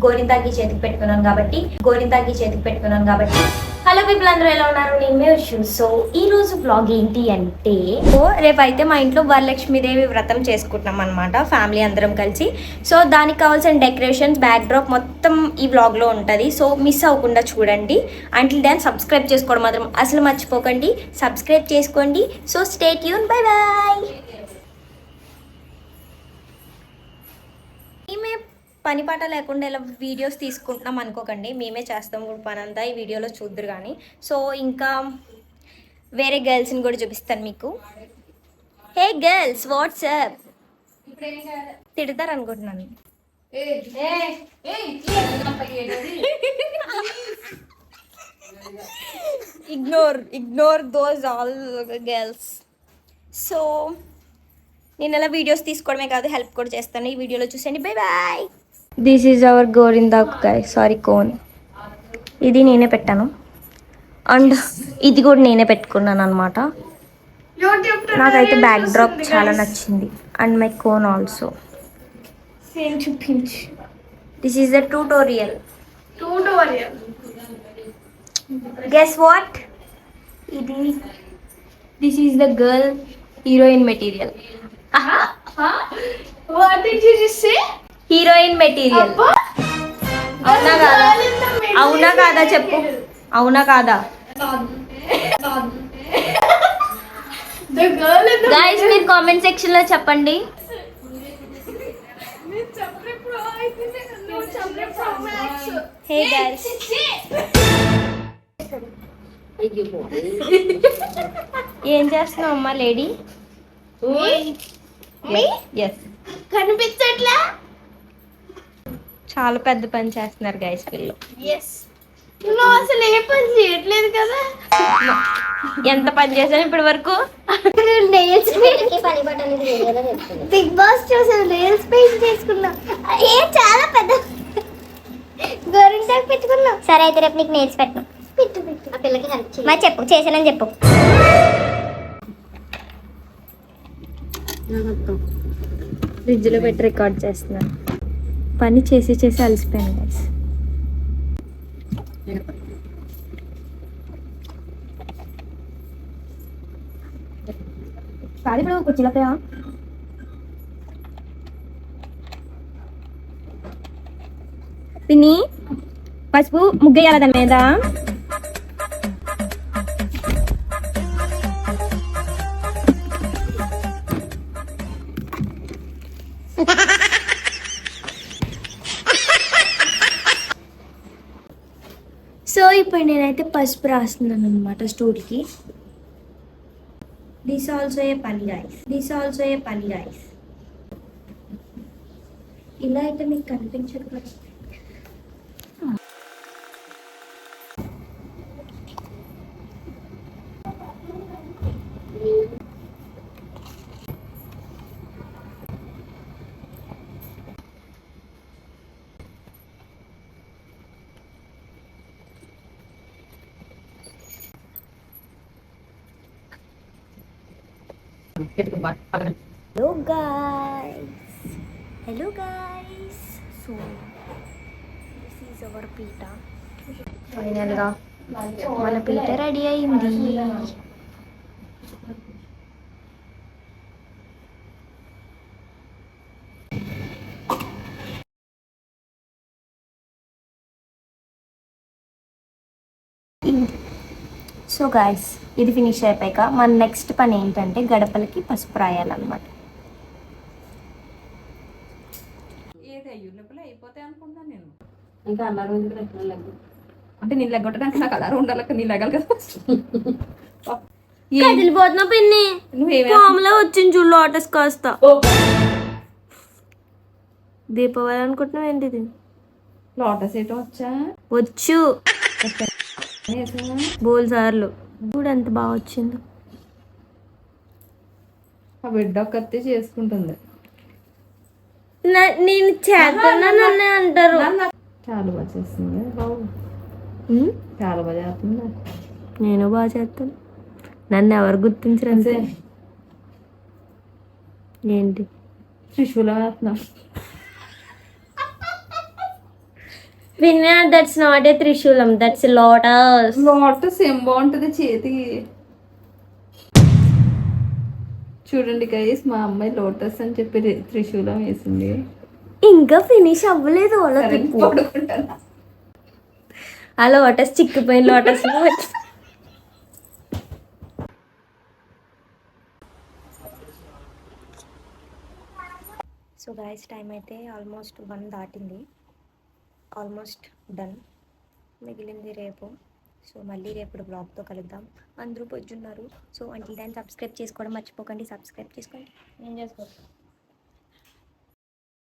గోరింతాకి చేతికి పెట్టుకున్నాను కాబట్టి హలో పీపుల్, అందరూ ఎలా ఉన్నారు? నేను మీ విషు. సో ఈ రోజు బ్లాగ్ ఏంటి అంటే, రేపైతే మా ఇంట్లో వరలక్ష్మీదేవి వ్రతం చేసుకుంటున్నాం అనమాట, ఫ్యామిలీ అందరం కలిసి. సో దానికి కావాల్సిన డెకరేషన్స్, బ్యాక్ డ్రాప్ మొత్తం ఈ వ్లాగ్లో ఉంటుంది. సో మిస్ అవ్వకుండా చూడండి. అంటిల్ దెన్ సబ్స్క్రైబ్ చేసుకోవడం మాత్రం అసలు మర్చిపోకండి. సబ్స్క్రైబ్ చేసుకోండి. So stay tune. Bye bye. మేమే పని పాట లేకుండా ఇలా వీడియోస్ తీసుకుంటున్నాం అనుకోకండి, మేమే చేస్తాం కూడా పని అంతా. ఈ వీడియోలో చూద్దరు కానీ. సో ఇంకా వేరే గర్ల్స్ని కూడా చూపిస్తాను మీకు. Hey girls, WhatsApp. తిడతారు అనుకుంటున్నాను. Ignore those all girls. So నేను ఎలా వీడియోస్ తీసుకోవడమే కాదు, హెల్ప్ కూడా చేస్తాను. ఈ వీడియోలో చూసండి. Bye bye. This is our గోరిందాకు గాయ్, సారీ కోన్. ఇది నేనే పెట్టాను అండ్ ఇది కూడా నేనే పెట్టుకున్నాను అనమాట. నాకైతే బ్యాక్ డ్రాప్ చాలా నచ్చింది and my cone also. This is the tutorial. Guess what? ఇది this is the girl heroine material. What did you just say? Heroine material. అవునా కాదా? అవునా కాదా చెప్పు. అవునా కాదా? The girl in the guys మీరు కామెంట్ సెక్షన్ లో చెప్పండి. హే గైస్, ఏం చేస్తున్నావు అమ్మా లేడీ? ఎస్, కనిపించట్లా? చాలా పెద్ద పని చేస్తున్నారు గైస్ వీళ్ళు. నువ్వు అసలు ఏ పని చేయట్లేదు కదా. ఎంత పని చేశాను ఇప్పటి వరకు? బిగ్ బాస్ చూసాను, నెయిల్స్ పెయింట్ చేసుకున్నా. చాలా పెద్ద గోరింటాకు పెట్టుకున్నా. సరే అయితే రేపు నీకు నేర్చి పెట్టను. పెట్టు ఆ పిల్లకి హెల్ప్ చేయి. మరి చెప్పు, చేశానని చెప్పు. ఫ్రిడ్జ్లో పెట్టి రికార్డ్ చేస్తున్నాను. పని చేసి అలసిపోయాను గైస్. కాదు ఇప్పుడు కుర్చీలకయా. పిన్ని పసుపు ముగ్గేయాల దాని మీద. సో ఇప్పుడు నేనైతే పసుపు రాస్తున్నాను అనమాట స్టోరీకి. దిస్ ఆల్సో ఏ పని గైస్. ఇలా అయితే మీకు కనిపించదు కదా. Hello guys. So this is our pita. Final గా మన పీట రెడీ అయింది. సో గాయస్, ఇది ఫినిష్ అయిపోయాక మన నెక్స్ట్ పని ఏంటంటే గడపలకి పసుపు రాయాలన్నమాట. ఇంకా అల్లారు అంటే నీ లెగ్గొట్టడానికి నాకు అల్లారు ఉండాలి, నీ లెగాలి కదా. కదిలిపోతున్నా పిన్ని, పాములా వచ్చింది చూడు లోటస్ కాస్త. దీపావళి అనుకుంటున్నావు ఏంటిది? లోటస్ ఏటో వచ్చా వచ్చు బోల్ సార్లు. చూడు ఎంత బాగా వచ్చిందో. ఆ బిడ్డ ఒక్కతే చేసుకుంటుంది. నేను చేస్తానని అంటారు. చాలా బాగా చేస్తుంది, చాలా బాగా చేస్తుంది. నేను బాగా చేస్తాను. నన్ను ఎవరు గుర్తించరు అంతే. ఏంటి శిశువులా వేస్తున్నా? విన్నర్ దట్స్ నాట్ ఏ త్రిశూలం, దట్స్ లోటస్. లోటస్ ఏం బాగుంటుంది చేతికి. చూడండి గైస్, మా అమ్మాయి లోటస్ అని చెప్పి త్రిశూలం వేసింది. ఇంకా ఫినిష్ అవ్వలేదు. సరే, పడుకుంటాను. ఆ లోటస్ చిక్కిపోయిన లోటస్. సో గాయస్, టైం అయితే ఆల్మోస్ట్ 1 దాటింది. Almost done. మిగిలింది రేపు. సో మళ్ళీ రేపు బ్లాగ్తో కలుద్దాం. అందరూ పొద్దున్నారు. సో అంటిల్ టైం సబ్స్క్రైబ్ చేసుకోవడం మర్చిపోకండి. సబ్స్క్రైబ్ చేసుకోండి. ఏం చేసుకోండి.